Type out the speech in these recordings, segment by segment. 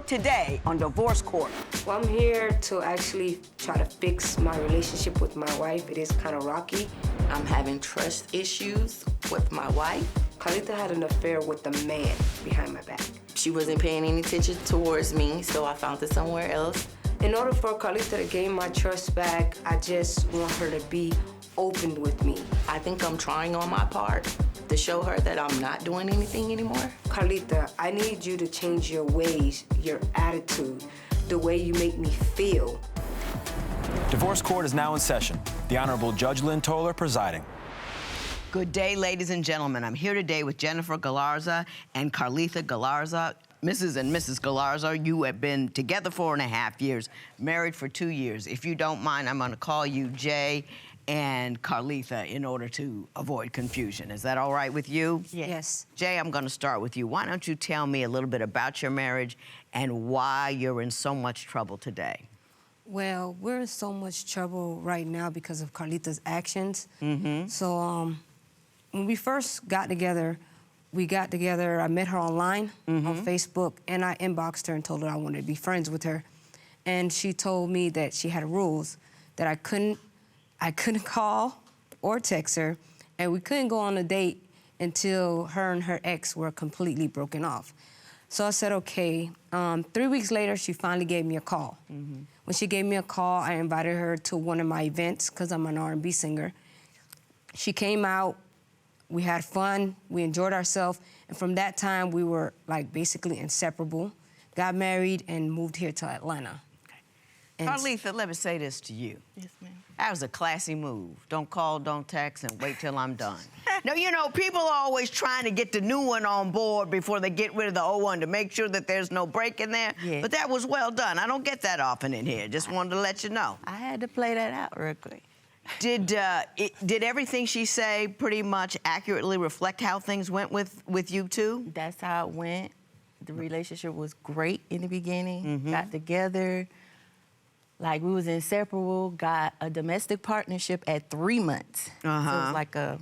Today on Divorce Court. Well, I'm here to actually try to fix my relationship with my wife. It is kind of rocky. I'm having trust issues with my wife. Carletha had an affair with a man behind my back. She wasn't paying any attention towards me, so I found it somewhere else. In order for Carletha to gain my trust back, I just want her to be open with me. I think I'm trying on my part to show her that I'm not doing anything anymore. Carletha, I need you to change your ways, your attitude, the way you make me feel. Divorce Court is now in session. The Honorable Judge Lynn Toller presiding. Good day, ladies and gentlemen. I'm here today with Jennifer Galarza and Carletha Galarza. Mrs. and Mrs. Galarza, you have been together 4.5 years, married for 2 years. If you don't mind, I'm gonna call you Jay and Carletha in order to avoid confusion. Is that all right with you? Yes. Jay, I'm gonna start with you. Why don't you tell me a little bit about your marriage and why you're in so much trouble today? Well, we're in so much trouble right now because of Carletha's actions. So, when we first got together, I met her online on Facebook, and I inboxed her and told her I wanted to be friends with her. And she told me that she had rules, that I couldn't call or text her, and we couldn't go on a date until her and her ex were completely broken off. So I said, okay. 3 weeks later, she finally gave me a call. When she gave me a call, I invited her to one of my events, because I'm an R&B singer. She came out, we had fun, we enjoyed ourselves, and from that time, we were like basically inseparable, got married, and moved here to Atlanta. And Carletha, let me say this to you. Yes, ma'am. That was a classy move. Don't call, don't text, and wait till I'm done. Now, you know, people are always trying to get the new one on board before they get rid of the old one to make sure that there's no break in there. Yeah. But that was well done. I don't get that often in here. Just wanted to let you know. I had to play that out real quick. Did everything she say pretty much accurately reflect how things went with you two? That's how it went. The relationship was great in the beginning. Got together. Like, we was inseparable, got a domestic partnership at 3 months. So it was like a...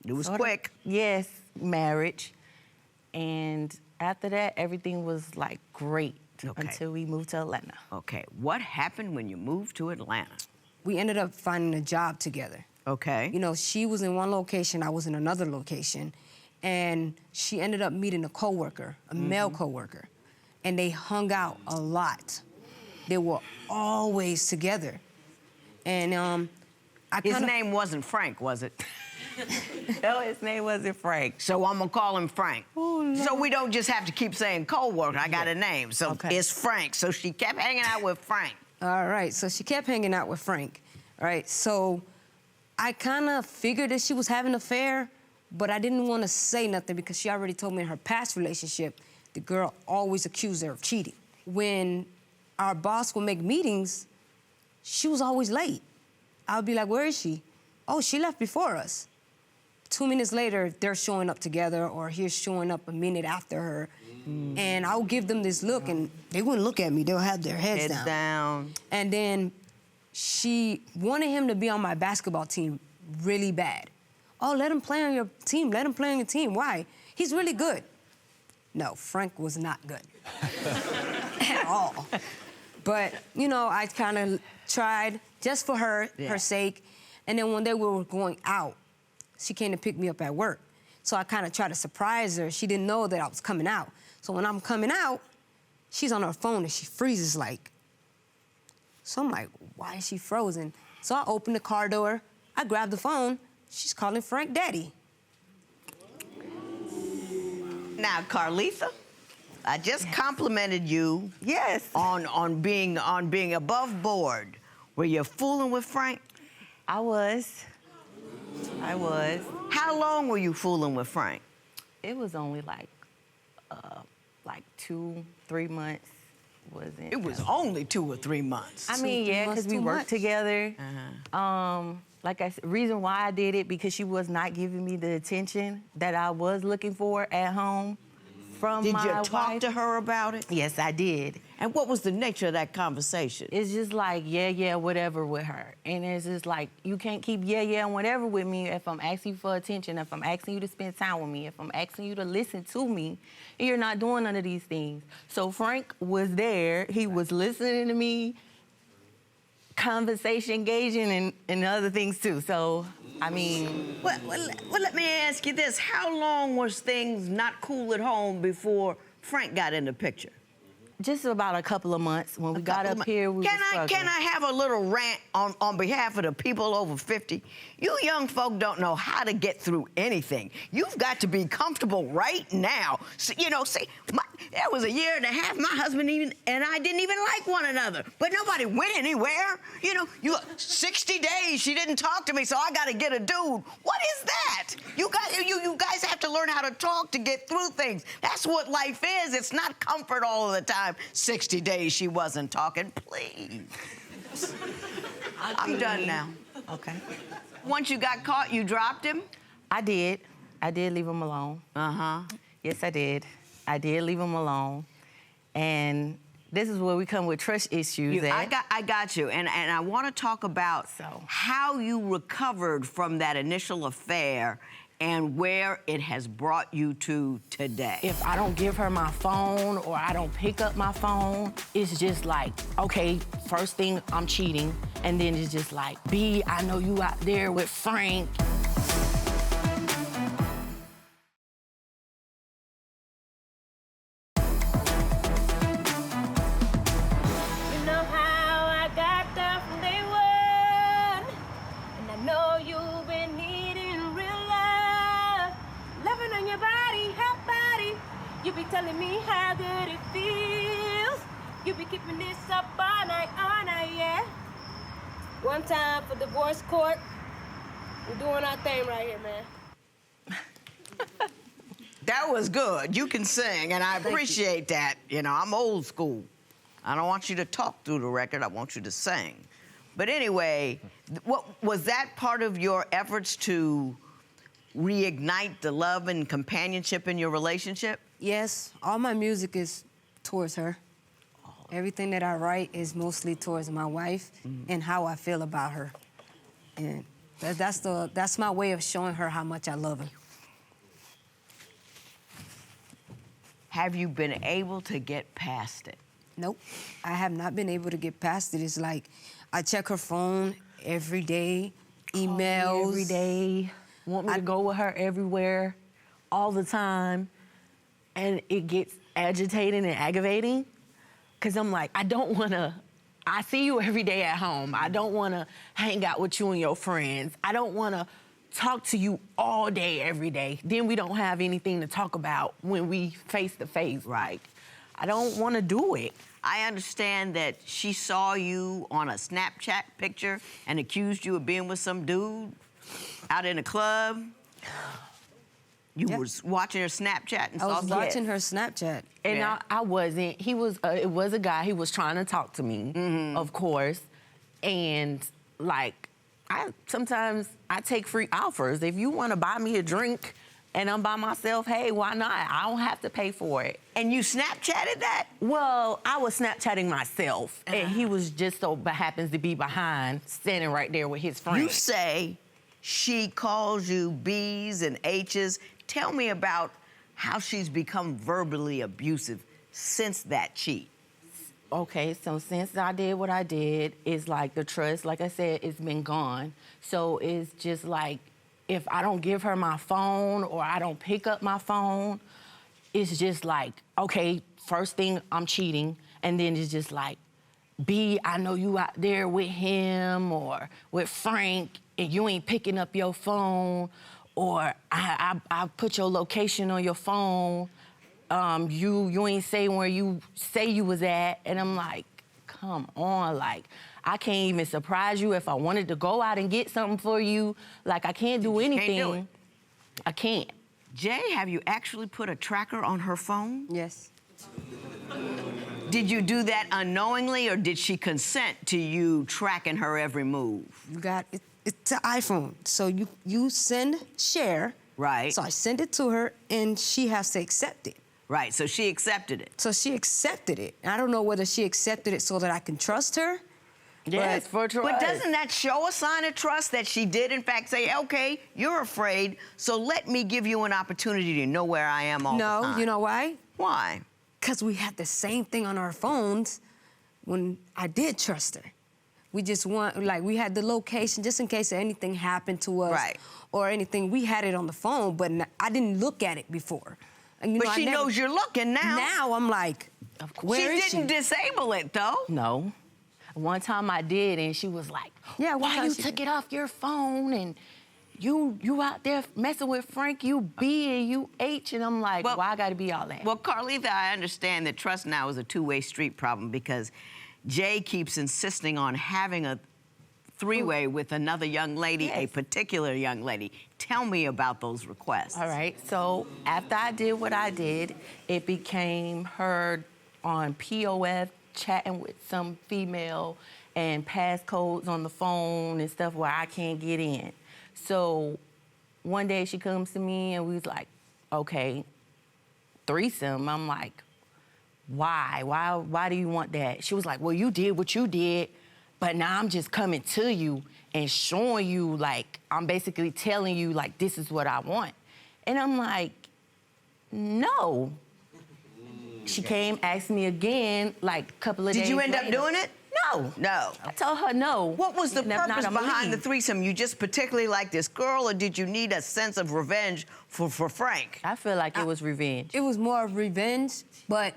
It was sort of- quick. Yes, marriage. And after that, everything was, like, great until we moved to Atlanta. Okay, what happened when you moved to Atlanta? we ended up finding a job together. Okay. You know, she was in one location, I was in another location, and she ended up meeting a coworker, a male coworker, and they hung out a lot. They were always together. And His name wasn't Frank, was it? No, his name wasn't Frank. So I'm gonna call him Frank. Oh, no. So we don't just have to keep saying coworker. I got a name. So Okay. it's Frank. So she kept hanging out with Frank. All right, so she kept hanging out with Frank, all right? So I kind of figured that she was having an affair, but I didn't want to say nothing because she already told me in her past relationship, the girl always accused her of cheating. When our boss would make meetings, she was always late. I would be like, where is she? Oh, she left before us. 2 minutes later, they're showing up together, or he's showing up a minute after her. And I would give them this look, and they wouldn't look at me. They'll have their heads down. And then she wanted him to be on my basketball team really bad. Oh, let him play on your team. Let him play on your team. Why? He's really good. No, Frank was not good at all. But, you know, I kind of tried just for her sake. And then one day we were going out. She came to pick me up at work. So I kind of tried to surprise her. She didn't know that I was coming out. So when I'm coming out, she's on her phone and she freezes like. So I'm like, why is she frozen? So I open the car door, I grab the phone, she's calling Frank Daddy. Now, Carletha, I just complimented you. Yes. On being above board. Were you fooling with Frank? I was. How long were you fooling with Frank? It was only like 2-3 months. Wasn't. It was only 2 or 3 months. I mean, yeah, because we worked together. Like I said, reason why I did it, because she was not giving me the attention that I was looking for at home. from Did my you talk wife. to her about it? Yes, I did. And what was the nature of that conversation? It's just like, yeah, whatever with her. And it's just like, you can't keep and whatever with me if I'm asking you for attention, if I'm asking you to spend time with me, if I'm asking you to listen to me, and you're not doing none of these things. So Frank was there. He was listening to me, conversation engaging, and other things too. So, I mean... Well, let me ask you this. How long was things not cool at home before Frank got in the picture? Just about a couple of months. When we got up here, we were struggling. Can I have a little rant on behalf of the people over 50? You young folk don't know how to get through anything. You've got to be comfortable right now. So, there was a year and a half, my husband and I didn't even like one another, but nobody went anywhere. 60 days she didn't talk to me, so I got to get a dude. What is that? You guys have to learn how to talk to get through things. That's what life is. It's not comfort all of the time. 60 days she wasn't talking. Please. I'm done now. Okay. Once you got caught, you dropped him? I did. I did leave him alone. Uh-huh. Yes, I did. I did leave him alone. And this is where we come with trust issues. I got you. And I want to talk about how you recovered from that initial affair and where it has brought you to today. If I don't give her my phone or I don't pick up my phone, it's just like, okay, first thing, I'm cheating. And then it's just like, B, I know you out there with Frank. You be telling me how good it feels. You be keeping this up all night, yeah. One time for divorce court. We're doing our thing right here, man. That was good. You can sing, and I appreciate that. I'm old school. I don't want you to talk through the record. I want you to sing. But anyway, what was that part of your efforts to reignite the love and companionship in your relationship? Yes, all my music is towards her. Everything that I write is mostly towards my wife and how I feel about her. And that's my way of showing her how much I love her. Have you been able to get past it? Nope, I have not been able to get past it. It's like I check her phone every day, emails. Call me every day, want me to go with her everywhere, all the time. And it gets agitating and aggravating because I'm like, I see you every day at home. I don't want to hang out with you and your friends. I don't want to talk to you all day, every day. Then we don't have anything to talk about when we face to face. Right. I don't want to do it. I understand that she saw you on a Snapchat picture and accused you of being with some dude out in a club. You was watching her Snapchat and I was watching her Snapchat. And I wasn't. It was a guy. He was trying to talk to me, of course. And, like, sometimes I take free offers. If you want to buy me a drink and I'm by myself, hey, why not? I don't have to pay for it. And you Snapchatted that? Well, I was Snapchatting myself. And he was just happens to be behind, standing right there with his friend. You say she calls you B's and H's. Tell me about how she's become verbally abusive since that cheat. Okay, so since I did what I did, it's like the trust, like I said, it's been gone. So it's just like, if I don't give her my phone or I don't pick up my phone, it's just like, okay, first thing, I'm cheating. And then it's just like, B, I know you out there with him or with Frank and you ain't picking up your phone. Or I put your location on your phone. You ain't say where you say you was at. And I'm like, come on, like, I can't even surprise you if I wanted to go out and get something for you. Like, I can't do anything. Can't do it. I can't. Jay, have you actually put a tracker on her phone? Yes. Did you do that unknowingly, or did she consent to you tracking her every move? You got it. It's an iPhone, so you share. Right. So I send it to her, and she has to accept it. Right, so she accepted it. So she accepted it. I don't know whether she accepted it so that I can trust her. Yes, for trust. But doesn't that show a sign of trust that she did, in fact, say, okay, you're afraid, so let me give you an opportunity to know where I am all the time? No, you know why? Why? Because we had the same thing on our phones when I did trust her. We just we had the location just in case anything happened to us. Right. Or anything. We had it on the phone, but I didn't look at it before. And, But she knows you're looking now. Now I'm like, Of course. where is She didn't disable it, though. No. One time I did, and she was like, Yeah, one why time you she took did. it off your phone, and you out there messing with Frank, you B and you H, and I'm like, Well- why I gotta be all that? Well, Carletha, I understand that trust now is a two-way street problem because Jay keeps insisting on having a three-way with another young lady, a Yes. particular young lady. Tell me about those requests. All right, so after I did what I did, it became her on POF chatting with some female and passcodes on the phone and stuff where I can't get in. So one day she comes to me and we was like, okay, threesome. I'm like, why? Why do you want that? She was like, well, you did what you did, but now I'm just coming to you and showing you, like, I'm basically telling you, like, this is what I want. And I'm like, no. She came, asked me again, like, a couple of days Did you end up later. doing it? No. No. I told her no. What was the If not, purpose I'ma behind the leave. threesome? You just particularly like this girl, or did you need a sense of revenge for Frank? I feel like it was revenge. It was more of revenge, but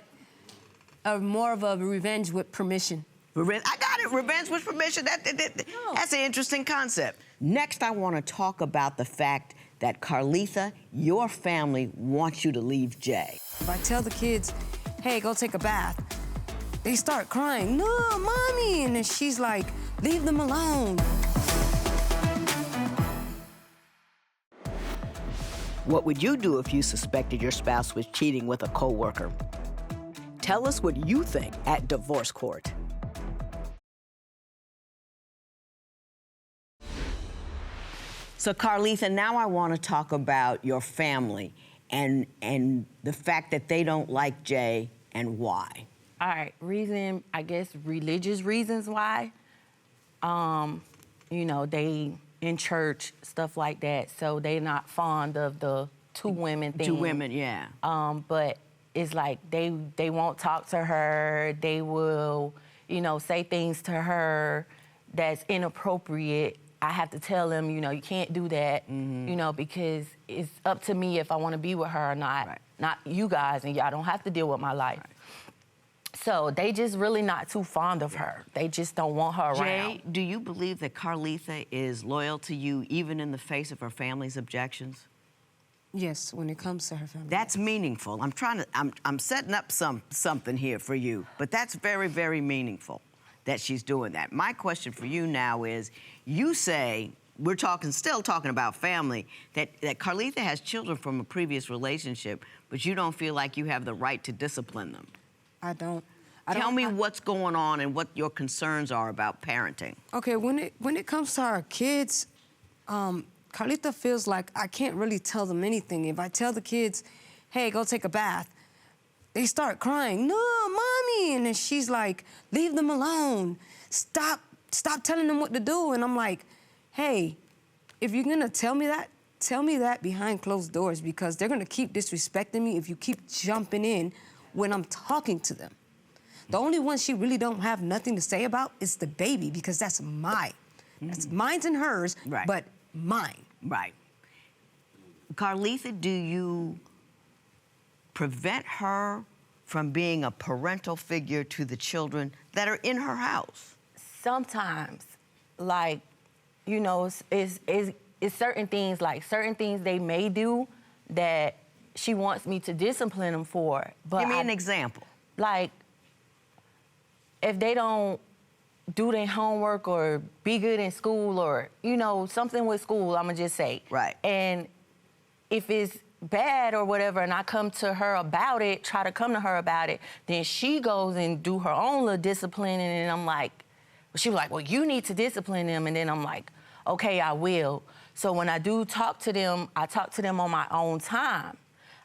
more of a revenge with permission. I got it. Revenge with permission. That's an interesting concept. Next, I want to talk about the fact that Carletha, your family wants you to leave Jay. If I tell the kids, hey, go take a bath, they start crying, no, mommy, and then she's like, leave them alone. What would you do if you suspected your spouse was cheating with a coworker? Tell us what you think at Divorce Court. So, Carletha, now I want to talk about your family and the fact that they don't like Jay and why. All right, reason, I guess religious reasons why. You know, they in church, stuff like that, so they're not fond of the two women thing. Two women, yeah. But it's like they won't talk to her. They will, you know, say things to her that's inappropriate. I have to tell them, you know, you can't do that, you know, because it's up to me if I want to be with her or not. Right. Not you guys, and y'all don't have to deal with my life. Right. So they just really not too fond of her. They just don't want her around. Jay, do you believe that Carletha is loyal to you even in the face of her family's objections? Yes, when it comes to her family. That's meaningful. I'm setting up something here for you, but that's very, very meaningful that she's doing that. My question for you now is, you say, we're still talking about family, that Carletha has children from a previous relationship, but you don't feel like you have the right to discipline them. I don't. Tell me what's going on and what your concerns are about parenting. Okay, when it comes to our kids, Carletha feels like I can't really tell them anything. If I tell the kids, hey, go take a bath, they start crying, no, mommy, and then she's like, leave them alone. Stop telling them what to do. And I'm like, hey, if you're gonna tell me that behind closed doors, because they're gonna keep disrespecting me if you keep jumping in when I'm talking to them. The only one she really don't have nothing to say about is the baby, because that's mine. That's mine's and hers, Right. but mine. Right. Carletha, do you prevent her from being a parental figure to the children that are in her house? Sometimes, like, you know, it's certain things, like certain things they may do that she wants me to discipline them for. But Give me an example. Like, if they don't do their homework or be good in school, or, you know, something with school, I'ma just say. Right. And if it's bad or whatever, and I come to her about it, try to come to her about it, then she goes and do her own little disciplining, and I'm like, she was like, well, you need to discipline them, and then I'm like, okay, I will. So when I do talk to them, I talk to them on my own time.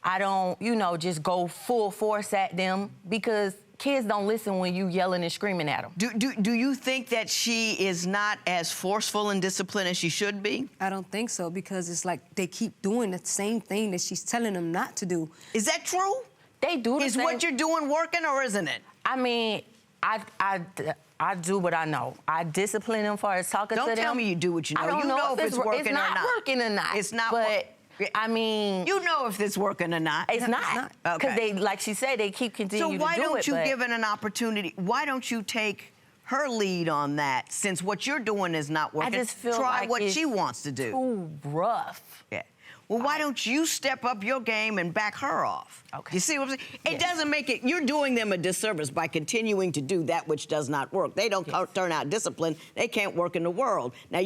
I don't, just go full force at them because kids don't listen when you yelling and screaming at them. Do you think that she is not as forceful in discipline as she should be? I don't think so because it's like they keep doing the same thing that she's telling them not to do. Is that true? They do the Is same. what you're doing working or isn't it? I mean, I do what I know. I discipline them for talking to them. Don't tell me you do what you know. I don't you know if it's working it's not or not. working or not. It's not. But I mean, you know if it's working or not. It's not. Because they, like she said, they keep continuing to do it. So why don't you but give it an opportunity? Why don't you take her lead on that? Since what you're doing is not working, I just feel try like what it's she wants to do. too rough. Yeah. Well, why don't you step up your game and back her off? Okay. You see what I'm saying? It doesn't make it, you're doing them a disservice by continuing to do that which does not work. They don't turn out disciplined, they can't work in the world. Now,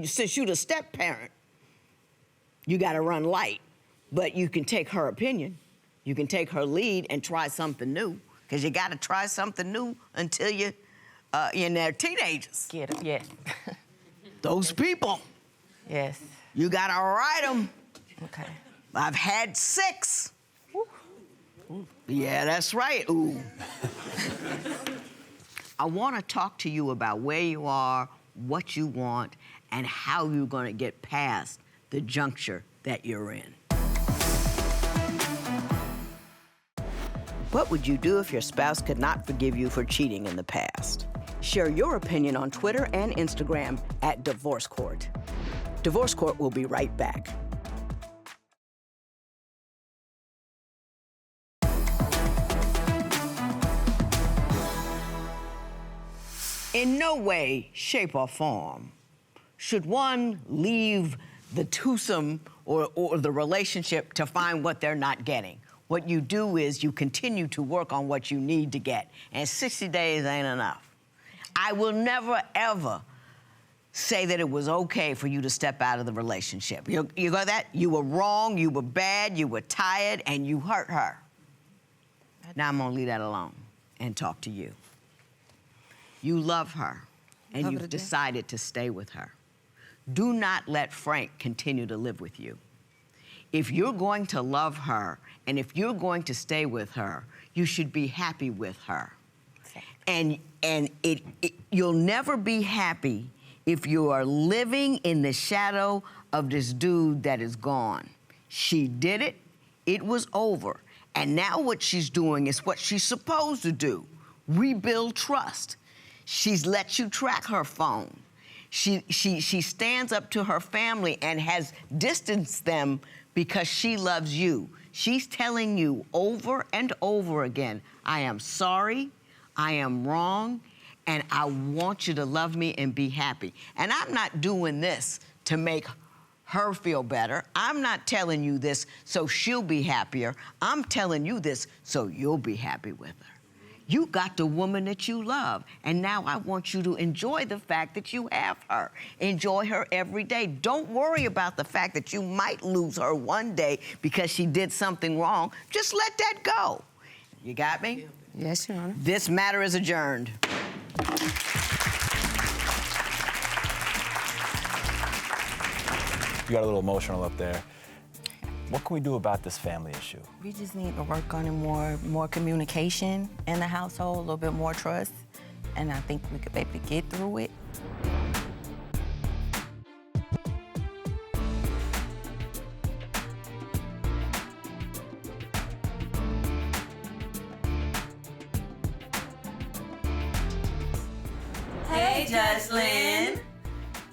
since you're the step parent, you gotta run light, but you can take her opinion, you can take her lead and try something new, because you gotta try something new until they're teenagers. Get them, yes. Those people. Yes. You gotta ride them. Okay. I've had 6. Yeah, that's right. Ooh. I want to talk to you about where you are, what you want, and how you're going to get past the juncture that you're in. What would you do if your spouse could not forgive you for cheating in the past? Share your opinion on Twitter and Instagram at Divorce Court. Divorce Court will be right back. In no way, shape, or form should one leave the twosome or the relationship to find what they're not getting. What you do is you continue to work on what you need to get, and 60 days ain't enough. I will never, ever say that it was okay for you to step out of the relationship. You got that? You were wrong, you were bad, you were tired, and you hurt her. Now I'm gonna leave that alone and talk to you. You love her, and you've decided to stay with her. Do not let Frank continue to live with you. If you're going to love her, and if you're going to stay with her, you should be happy with her. And you'll never be happy if you are living in the shadow of this dude that is gone. She did it, it was over. And now what she's doing is what she's supposed to do, rebuild trust. She's let you track her phone. She stands up to her family and has distanced them because she loves you. She's telling you over and over again, I am sorry, I am wrong, and I want you to love me and be happy. And I'm not doing this to make her feel better. I'm not telling you this so she'll be happier. I'm telling you this so you'll be happy with her. You got the woman that you love, and now I want you to enjoy the fact that you have her. Enjoy her every day. Don't worry about the fact that you might lose her one day because she did something wrong. Just let that go. You got me? Yes, Your Honor. This matter is adjourned. You got a little emotional up there. What can we do about this family issue? We just need to work on it more communication in the household, a little bit more trust, and I think we could maybe get through it. Hey, Jocelyn.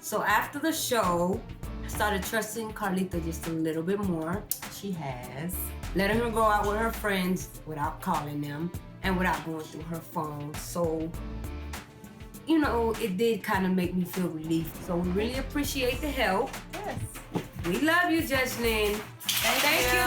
So after the show, I started trusting Carletha just a little bit more. She has. Letting her go out with her friends without calling them and without going through her phone. So, it did kind of make me feel relieved. So we really appreciate the help. Yes. We love you, Jocelyn. Thank you,